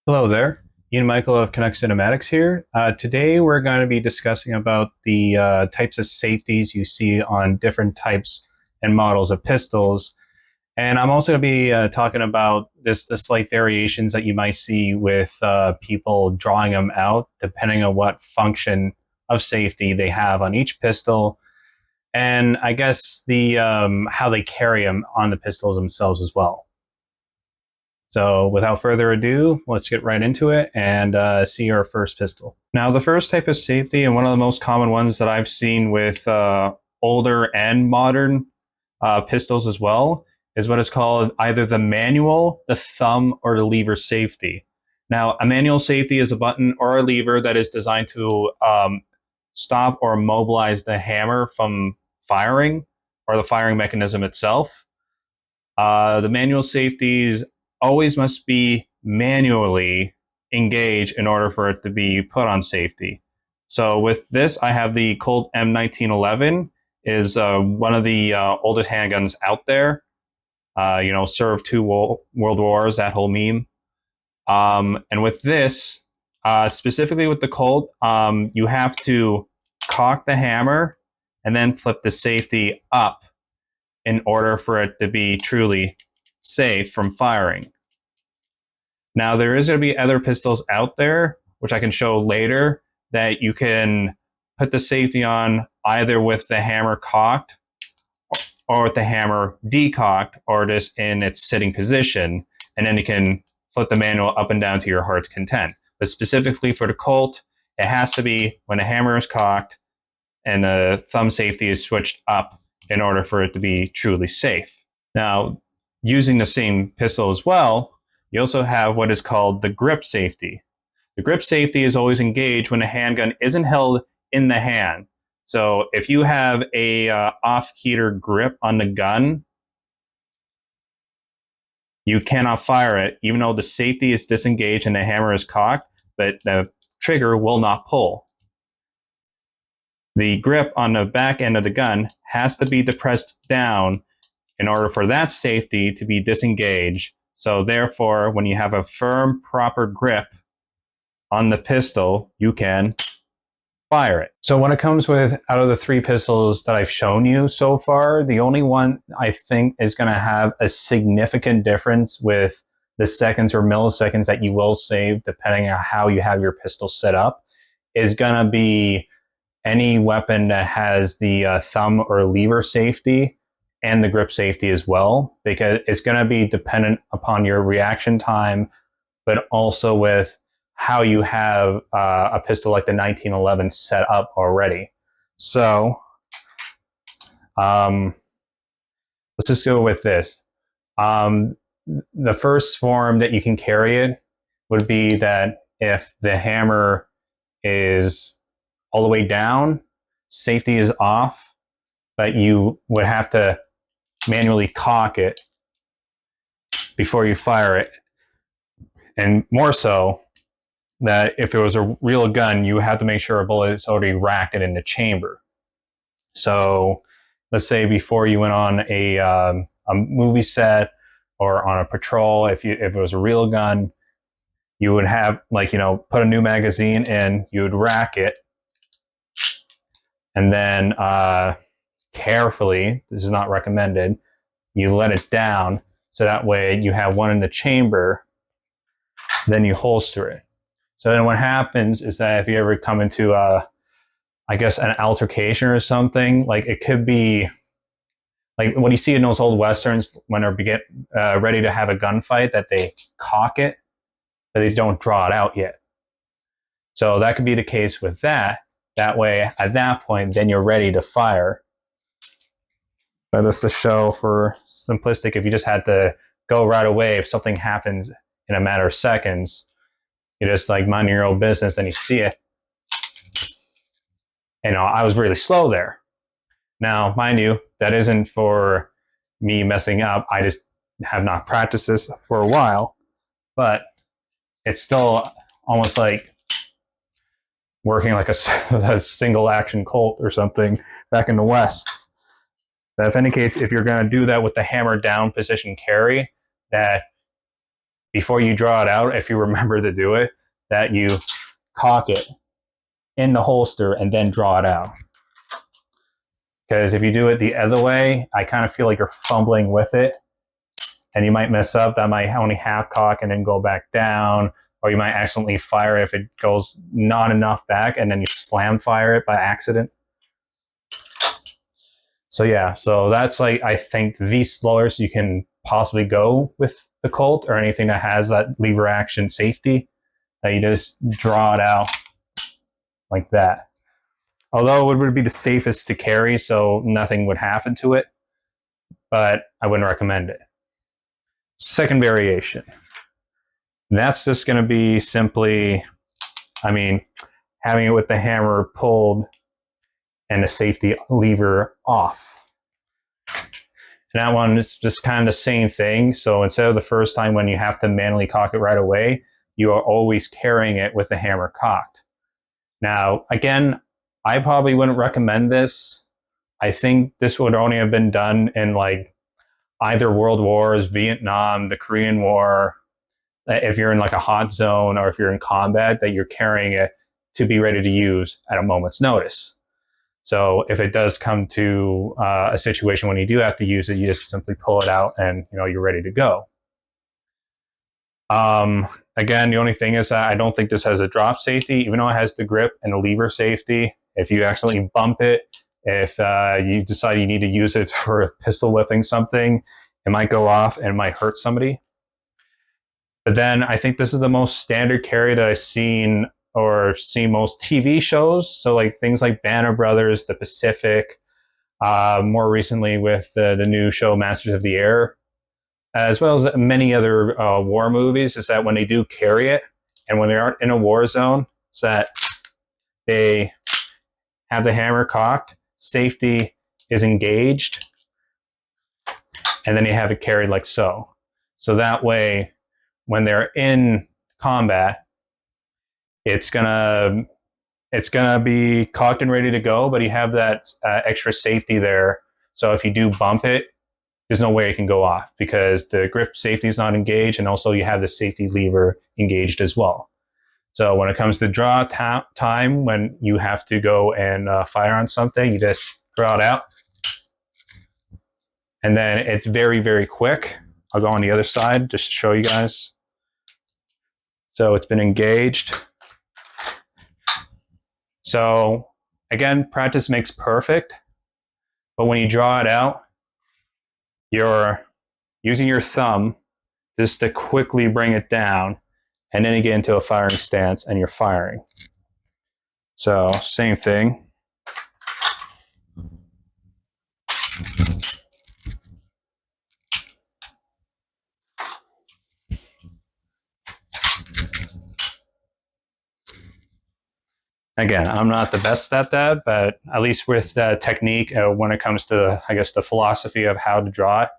Hello there, Ian Michael of Connect Cinematics here. Today we're going to be discussing about the types of safeties you see on different types and models of pistols. And I'm also going to be talking about the slight variations that you might see with people drawing them out, depending on what function of safety they have on each pistol, and I guess the how they carry them on the pistols themselves as well. So without further ado, let's get right into it and see our first pistol. Now, the first type of safety, and one of the most common ones that I've seen with older and modern pistols as well, is what is called either the manual, the thumb, or the lever safety. Now, a manual safety is a button or a lever that is designed to stop or immobilize the hammer from firing or the firing mechanism itself. The manual safeties always must be manually engaged in order for it to be put on safety. So with this, I have the Colt M1911, is one of the oldest handguns out there. Served two world wars, that whole meme. And with this, specifically with the Colt, you have to cock the hammer and then flip the safety up in order for it to be truly safe from firing. Now, there is going to be other pistols out there, which I can show later, that you can put the safety on either with the hammer cocked or with the hammer decocked or just in its sitting position. And then you can flip the manual up and down to your heart's content. But specifically for the Colt, it has to be when the hammer is cocked and the thumb safety is switched up in order for it to be truly safe. Now, using the same pistol as well, you also have what is called the grip safety. The grip safety is always engaged when the handgun isn't held in the hand. So if you have a off-heater grip on the gun, you cannot fire it, even though the safety is disengaged and the hammer is cocked, but the trigger will not pull. The grip on the back end of the gun has to be depressed down in order for that safety to be disengaged. So therefore, when you have a firm, proper grip on the pistol, you can fire it. So when it comes with, out of the three pistols that I've shown you so far, the only one I think is going to have a significant difference with the seconds or milliseconds that you will save, depending on how you have your pistol set up, is going to be any weapon that has the thumb or lever safety and the grip safety as well, because it's going to be dependent upon your reaction time, but also with how you have a pistol like the 1911 set up already. So let's just go with this. The first form that you can carry it would be that if the hammer is all the way down, safety is off, but you would have to manually cock it before you fire it. And more so, that if it was a real gun, you have to make sure a bullet is already racked and in the chamber. So let's say before you went on a movie set or on a patrol, if it was a real gun, you would have, put a new magazine in, you would rack it, and then carefully, this is not recommended, you let it down so that way you have one in the chamber, then you holster it. So then what happens is that if you ever come into an altercation or something, like it could be like what you see in those old westerns when they're ready to have a gunfight, that they cock it, but they don't draw it out yet. So that could be the case with that. That way, at that point, then you're ready to fire. But that's the show for simplistic. If you just had to go right away, if something happens in a matter of seconds, you're just like minding your own business and you see it. I was really slow there. Now, mind you, that isn't for me messing up. I just have not practiced this for a while, but it's still almost like working like a single action Colt or something back in the West. That if any case, if you're going to do that with the hammer down position carry, that before you draw it out, if you remember to do it, that you cock it in the holster and then draw it out. Because if you do it the other way, I kind of feel like you're fumbling with it and you might mess up. That might only half cock and then go back down, or you might accidentally fire if it goes not enough back and then you slam fire it by accident. So yeah, so that's like, I think the slowest you can possibly go with the Colt or anything that has that lever action safety, that you just draw it out like that. Although it would be the safest to carry, so nothing would happen to it, but I wouldn't recommend it. Second variation. And that's just going to be simply, having it with the hammer pulled and the safety lever off. And that one is just kind of the same thing. So instead of the first time when you have to manually cock it right away, you are always carrying it with the hammer cocked. Now, again, I probably wouldn't recommend this. I think this would only have been done in like either World Wars, Vietnam, the Korean War, if you're in like a hot zone or if you're in combat, that you're carrying it to be ready to use at a moment's notice. So if it does come to a situation when you do have to use it, you just simply pull it out and you're ready to go. Again, the only thing is that I don't think this has a drop safety, even though it has the grip and the lever safety. If you accidentally bump it, if you decide you need to use it for pistol whipping something, it might go off and it might hurt somebody. But then I think this is the most standard carry that I've seen most TV shows. So like things like Banner Brothers, The Pacific, more recently with the new show Masters of the Air, as well as many other war movies, is that when they do carry it and when they aren't in a war zone, it's that they have the hammer cocked, safety is engaged, and then you have it carried like so. So that way, when they're in combat, it's gonna be cocked and ready to go, but you have that extra safety there. So if you do bump it, there's no way it can go off because the grip safety is not engaged, and also you have the safety lever engaged as well. So when it comes to draw time, when you have to go and fire on something, you just draw it out. And then it's very, very quick. I'll go on the other side just to show you guys. So it's been engaged. So again, practice makes perfect. But when you draw it out, you're using your thumb just to quickly bring it down, and then you get into a firing stance and you're firing. So same thing. Again, I'm not the best at that, but at least with that technique, when it comes to, I guess, the philosophy of how to draw it,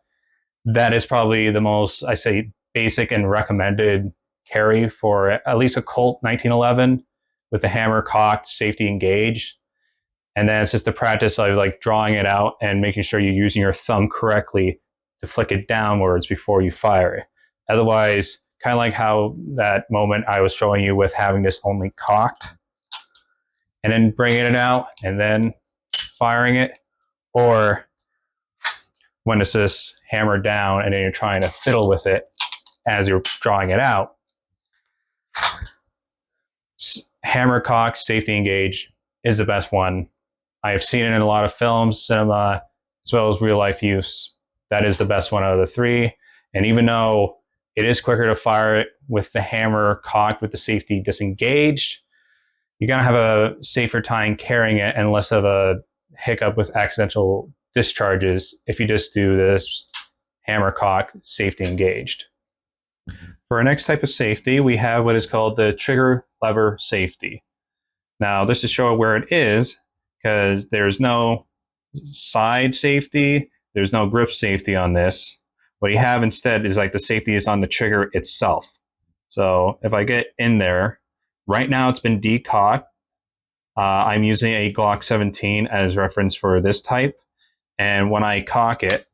that is probably the most, I say, basic and recommended carry for at least a Colt 1911 with the hammer cocked, safety engaged. And then it's just the practice of like drawing it out and making sure you're using your thumb correctly to flick it downwards before you fire it. Otherwise, kind of like how that moment I was showing you with having this only cocked and then bringing it out and then firing it, or when it's just hammered down and then you're trying to fiddle with it as you're drawing it out. Hammer cock, safety engage is the best one. I have seen it in a lot of films, cinema, as well as real life use. That is the best one out of the three. And even though it is quicker to fire it with the hammer cocked with the safety disengaged, you're going to have a safer time carrying it and less of a hiccup with accidental discharges if you just do this hammer cock, safety engaged. For our next type of safety, we have what is called the trigger lever safety. Now, this is show where it is, because there's no side safety, there's no grip safety on this. What you have instead is like the safety is on the trigger itself. So if I get in there, right now it's been decocked. I'm using a Glock 17 as reference for this type. And when I cock it,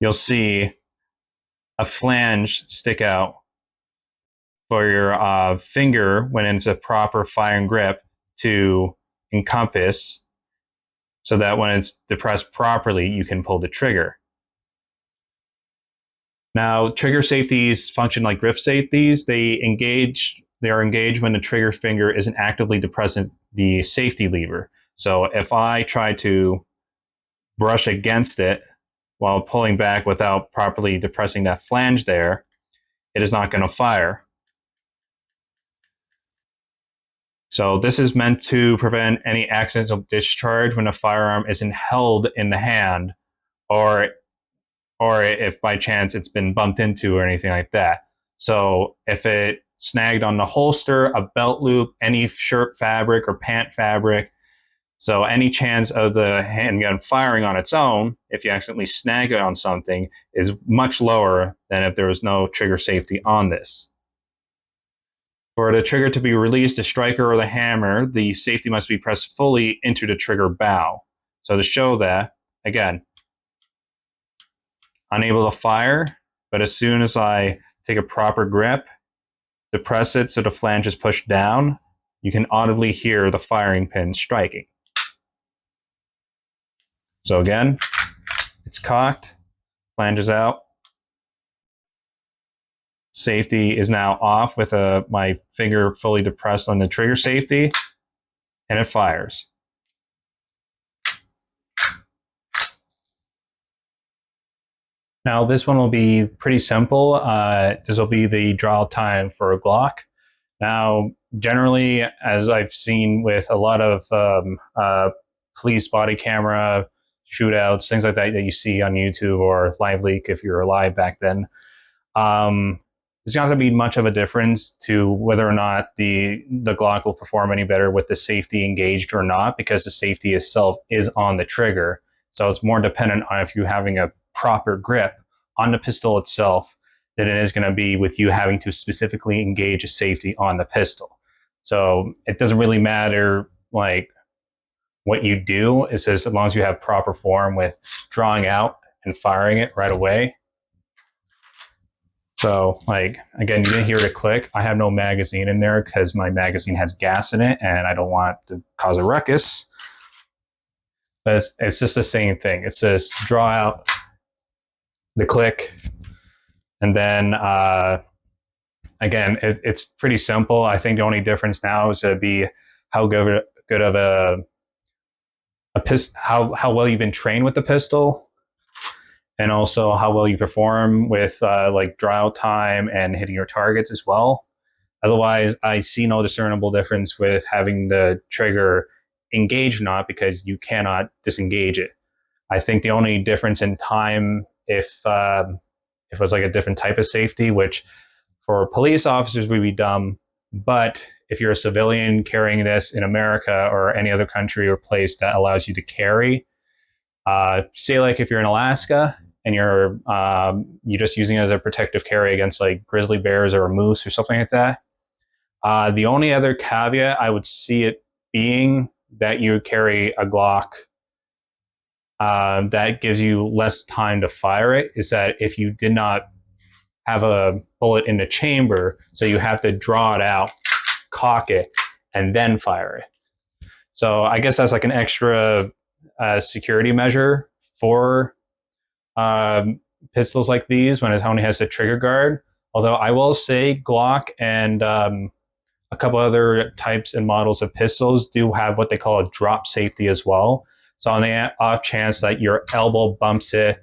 you'll see a flange stick out for your finger when it's a proper firing grip to encompass, so that when it's depressed properly, you can pull the trigger. Now, trigger safeties function like grip safeties. They are engaged when the trigger finger isn't actively depressing the safety lever. So if I try to brush against it while pulling back without properly depressing that flange there, it is not going to fire. So this is meant to prevent any accidental discharge when a firearm isn't held in the hand, or if by chance it's been bumped into or anything like that. So if it snagged on the holster, a belt loop, any shirt fabric or pant fabric, so any chance of the handgun firing on its own, if you accidentally snag it on something, is much lower than if there was no trigger safety on this. For the trigger to be released, the striker or the hammer, the safety must be pressed fully into the trigger bow. So to show that, again, unable to fire, but as soon as I take a proper grip, depress it so the flange is pushed down, you can audibly hear the firing pin striking. So again, it's cocked, flange is out. Safety is now off with my finger fully depressed on the trigger safety, and it fires. Now this one will be pretty simple. This will be the draw time for a Glock. Now, generally, as I've seen with a lot of police body camera shootouts, things like that that you see on YouTube or Live Leak if you're alive back then, there's not going to be much of a difference to whether or not the Glock will perform any better with the safety engaged or not, because the safety itself is on the trigger. So it's more dependent on if you're having a proper grip on the pistol itself than it is going to be with you having to specifically engage a safety on the pistol. So it doesn't really matter like what you do. It's just as long as you have proper form with drawing out and firing it right away. So like, again, you didn't hear it click. I have no magazine in there because my magazine has gas in it and I don't want to cause a ruckus. But it's just the same thing. It's just draw out, the click, and then again, it's pretty simple. I think the only difference now is to be how good of a pistol, how well you've been trained with the pistol, and also how well you perform with like draw out time and hitting your targets as well. Otherwise, I see no discernible difference with having the trigger engaged or not, because you cannot disengage it. I think the only difference in time, if it was like a different type of safety, which for police officers would be dumb, but if you're a civilian carrying this in America or any other country or place that allows you to carry, say like if you're in Alaska and you're just using it as a protective carry against like grizzly bears or a moose or something like that, the only other caveat I would see it being that you carry a Glock that gives you less time to fire it is that if you did not have a bullet in the chamber, so you have to draw it out, cock it, and then fire it. So I guess that's like an extra security measure for pistols like these when it only has the trigger guard. Although I will say Glock and a couple other types and models of pistols do have what they call a drop safety as well. So on the off chance that your elbow bumps it,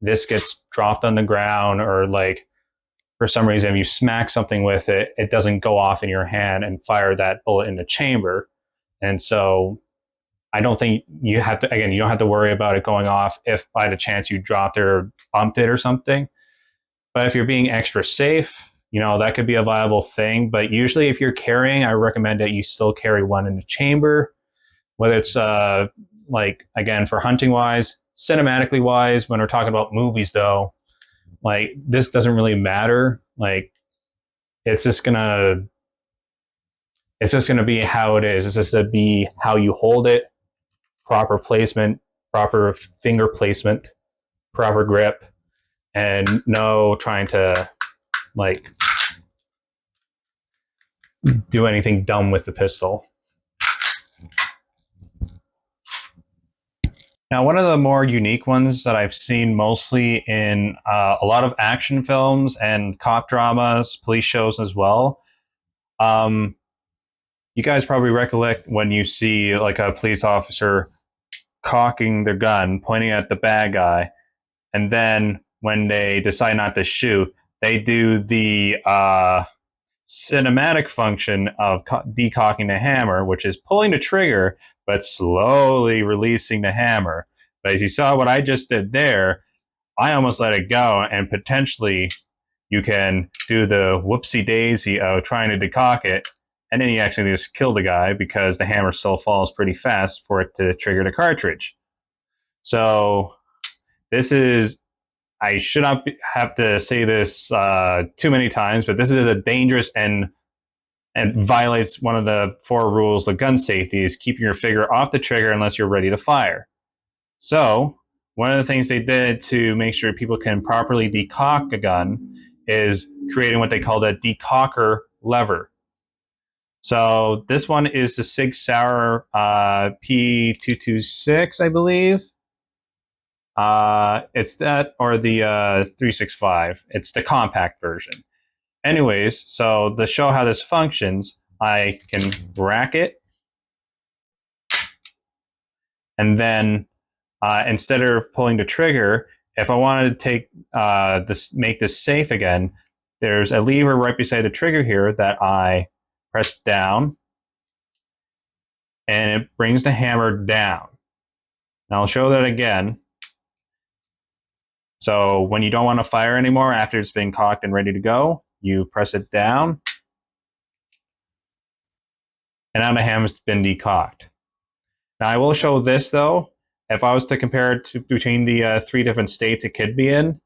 this gets dropped on the ground, or like for some reason if you smack something with it, it doesn't go off in your hand and fire that bullet in the chamber. And so I don't think you have to, again, you don't have to worry about it going off if by the chance you dropped it or bumped it or something. But if you're being extra safe, that could be a viable thing. But usually if you're carrying, I recommend that you still carry one in the chamber, whether it's like, again, for hunting wise, cinematically wise, when we're talking about movies though, like this doesn't really matter. Like it's just gonna be how it is. It's just gonna be how you hold it, proper placement, proper finger placement, proper grip, and no trying to like do anything dumb with the pistol. Now, one of the more unique ones that I've seen mostly in a lot of action films and cop dramas, police shows as well. Um, you guys probably recollect when you see like a police officer cocking their gun, pointing at the bad guy, and then when they decide not to shoot, they do the cinematic function of decocking the hammer, which is pulling the trigger but slowly releasing the hammer. But as you saw what I just did there, I almost let it go, and potentially you can do the whoopsie daisy of trying to decock it, and then you actually just kill the guy because the hammer still falls pretty fast for it to trigger the cartridge. So this is, I should not have to say this too many times, but this is a dangerous and violates one of the 4 rules of gun safety, is keeping your finger off the trigger unless you're ready to fire. So one of the things they did to make sure people can properly decock a gun is creating what they call the decocker lever. So this one is the Sig Sauer P226, I believe. It's that, or the 365. It's the compact version. Anyways, so to show how this functions, I can rack it, and then instead of pulling the trigger, if I wanted to take make this safe again, there's a lever right beside the trigger here that I press down, and it brings the hammer down. Now I'll show that again. So when you don't want to fire anymore after it's been cocked and ready to go, you press it down, and now the hammer's been decocked. Now I will show this though. If I was to compare it to between the 3 different states it could be in,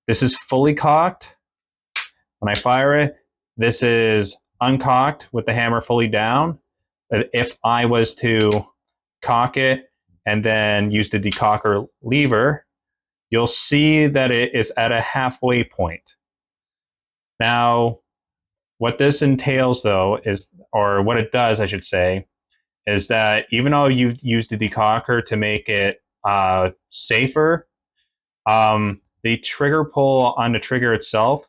this is fully cocked. When I fire it, this is uncocked with the hammer fully down. If I was to cock it and then use the decocker lever, you'll see that it is at a halfway point. Now, what this entails though is, or what it does, I should say, is that even though you've used the decocker to make it safer, the trigger pull on the trigger itself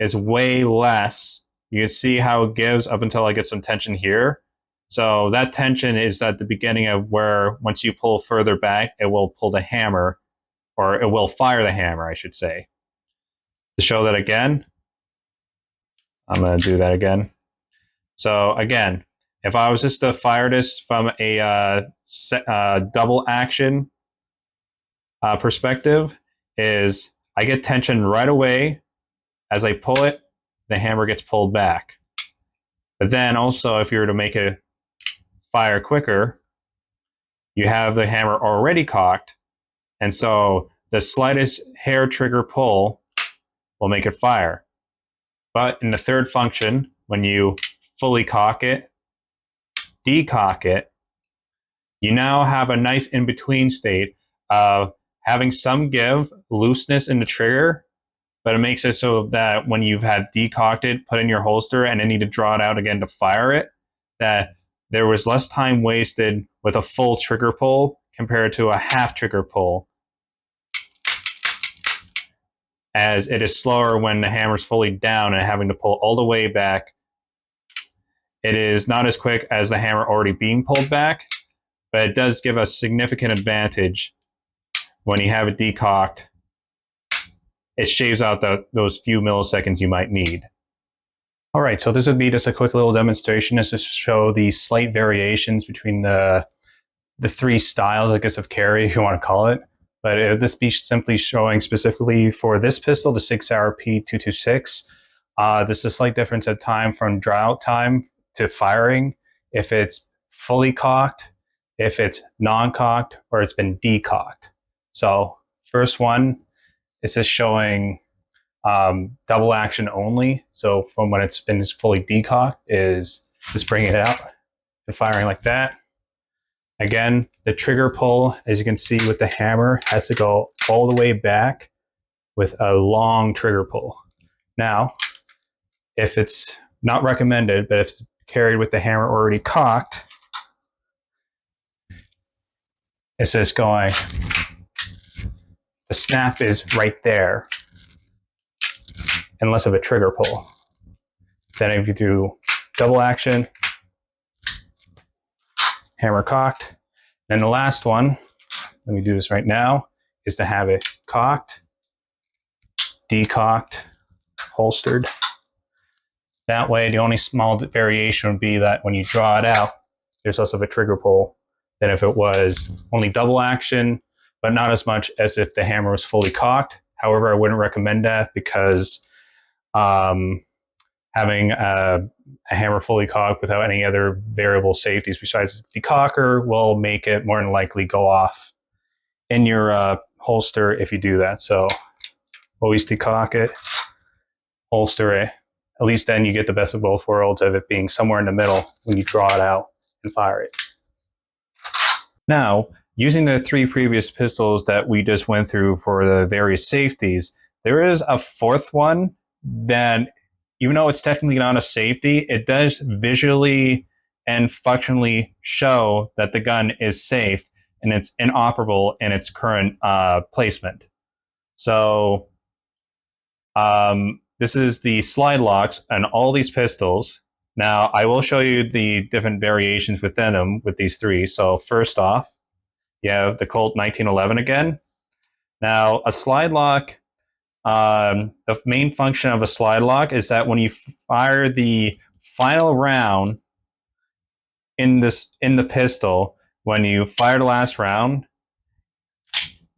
is way less. You can see how it gives up until I get some tension here. So that tension is at the beginning of where once you pull further back, it will pull the hammer, or it will fire the hammer, I should say. To show that again, I'm going to do that again. So again, if I was just to fire this from a double action perspective, is I get tension right away. As I pull it, the hammer gets pulled back. But then also, if you were to make it fire quicker, you have the hammer already cocked, and so the slightest hair trigger pull will make it fire. But in the third function, when you fully cock it, decock it, you now have a nice in-between state of having some give, looseness in the trigger, but it makes it so that when you've had decocked it, put in your holster, and then need to draw it out again to fire it, that there was less time wasted with a full trigger pull compared to a half trigger pull, as it is slower when the hammer's fully down and having to pull all the way back. It is not as quick as the hammer already being pulled back, but it does give a significant advantage when you have it decocked. It shaves out those few milliseconds you might need. All right, so this would be just a quick little demonstration just to show the slight variations between the 3 styles, I guess, of carry, if you want to call it. But it would just be simply showing specifically for this pistol, the Sig Sauer P226. There's a slight difference of time from draw out time to firing, if it's fully cocked, if it's non-cocked, or it's been decocked. So first one, it's just showing double action only. So from when it's been fully decocked, is just bringing it out and firing like that. Again, the trigger pull, as you can see with the hammer, has to go all the way back with a long trigger pull. Now, if it's not recommended, but if it's carried with the hammer already cocked, it's just going, the snap is right there, and less of a trigger pull. Then if you do double action, hammer cocked, then the last one, let me do this right now, is to have it cocked, decocked, holstered. That way, the only small variation would be that when you draw it out, there's less of a trigger pull than if it was only double action, but not as much as if the hammer was fully cocked. However, I wouldn't recommend that because having a hammer fully cocked without any other variable safeties besides the decocker will make it more than likely go off in your holster if you do that. So always decock it, holster it. At least then you get the best of both worlds of it being somewhere in the middle when you draw it out and fire it. Now, using the 3 previous pistols that we just went through for the various safeties, there is a 4th one that, even though it's technically not a safety, it does visually and functionally show that the gun is safe and it's inoperable in its current placement. So, this is the slide locks on all these pistols. Now, I will show you the different variations within them with these 3. So first off, you have the Colt 1911 again. Now, a slide lock, the main function of a slide lock is that when you fire the final round in the pistol, when you fire the last round,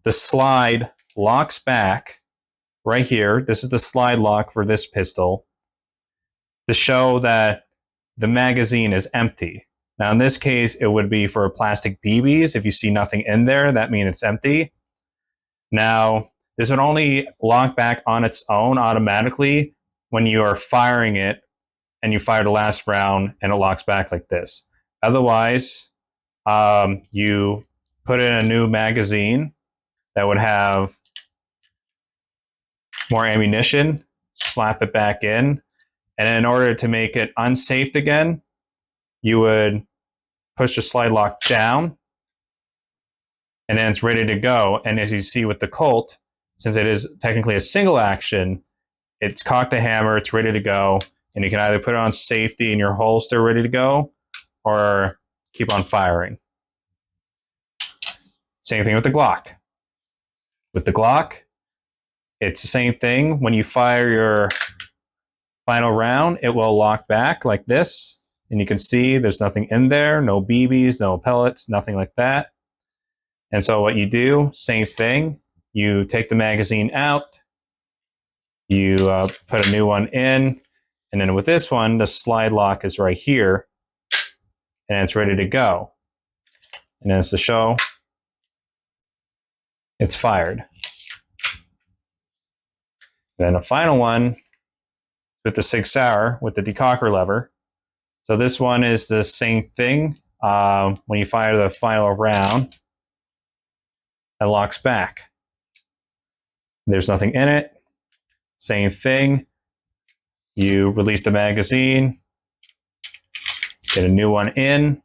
the slide locks back right here. This is the slide lock for this pistol to show that the magazine is empty. Now, in this case, it would be for plastic BBs. If you see nothing in there, that means it's empty. Now, this would only lock back on its own automatically when you are firing it and you fire the last round and it locks back like this. Otherwise, you put in a new magazine that would have more ammunition, slap it back in, and in order to make it unsafe again, you would push the slide lock down, and then it's ready to go. And as you see with the Colt, since it is technically a single action, it's cocked a hammer, it's ready to go, and you can either put it on safety in your holster ready to go, or keep on firing. Same thing with the Glock. With the Glock, it's the same thing. When you fire your final round, it will lock back like this. And you can see there's nothing in there, no BBs, no pellets, nothing like that. And so what you do, same thing. You take the magazine out, you put a new one in, and then with this one, the slide lock is right here, and it's ready to go. And then it's to show it's fired. Then a final one with the Sig Sauer with the decocker lever. So this one is the same thing. When you fire the final round, it locks back. There's nothing in it. Same thing. You release the magazine, get a new one in.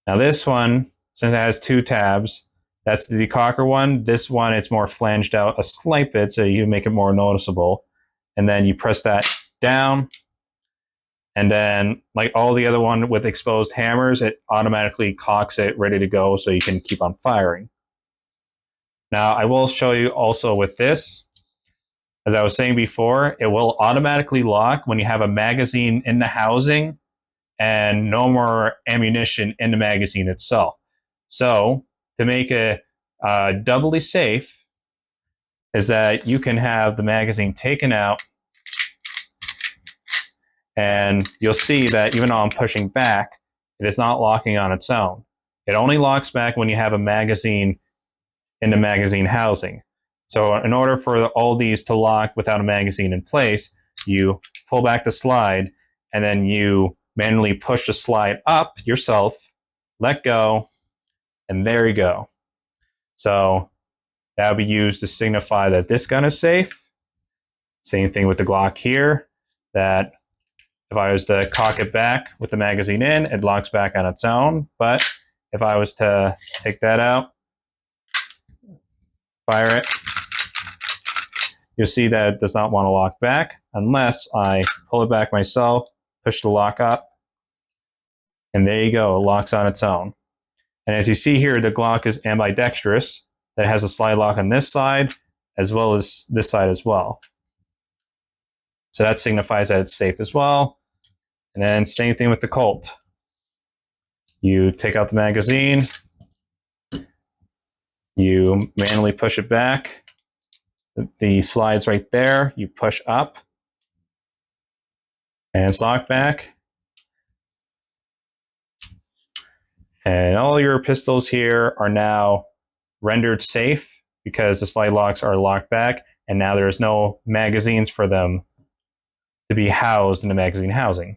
Now this one, since it has 2 tabs, that's the decocker one. This one, it's more flanged out a slight bit, so you make it more noticeable. And then you press that down, and then, like all the other one with exposed hammers, it automatically cocks it ready to go, so you can keep on firing. Now, I will show you also with this, as I was saying before, it will automatically lock when you have a magazine in the housing and no more ammunition in the magazine itself. So, to make it doubly safe, is that you can have the magazine taken out, and you'll see that even though I'm pushing back, it is not locking on its own. It only locks back when you have a magazine in the magazine housing. So in order for all these to lock without a magazine in place, you pull back the slide, and then you manually push the slide up yourself, let go, and there you go. So That will be used to signify that this gun is safe. Same thing with the Glock here, that if I was to cock it back with the magazine in, it locks back on its own. But if I was to take that out, fire it, you'll see that it does not want to lock back unless I pull it back myself, push the lock up, and there you go, it locks on its own. And as you see here, the Glock is ambidextrous. That has a slide lock on this side as well as this side as well. So that signifies that it's safe as well. And then same thing with the Colt. You take out the magazine, you manually push it back. The slide's right there, you push up, and it's locked back. And all your pistols here are now rendered safe because the slide locks are locked back, and now there's no magazines for them to be housed in the magazine housing.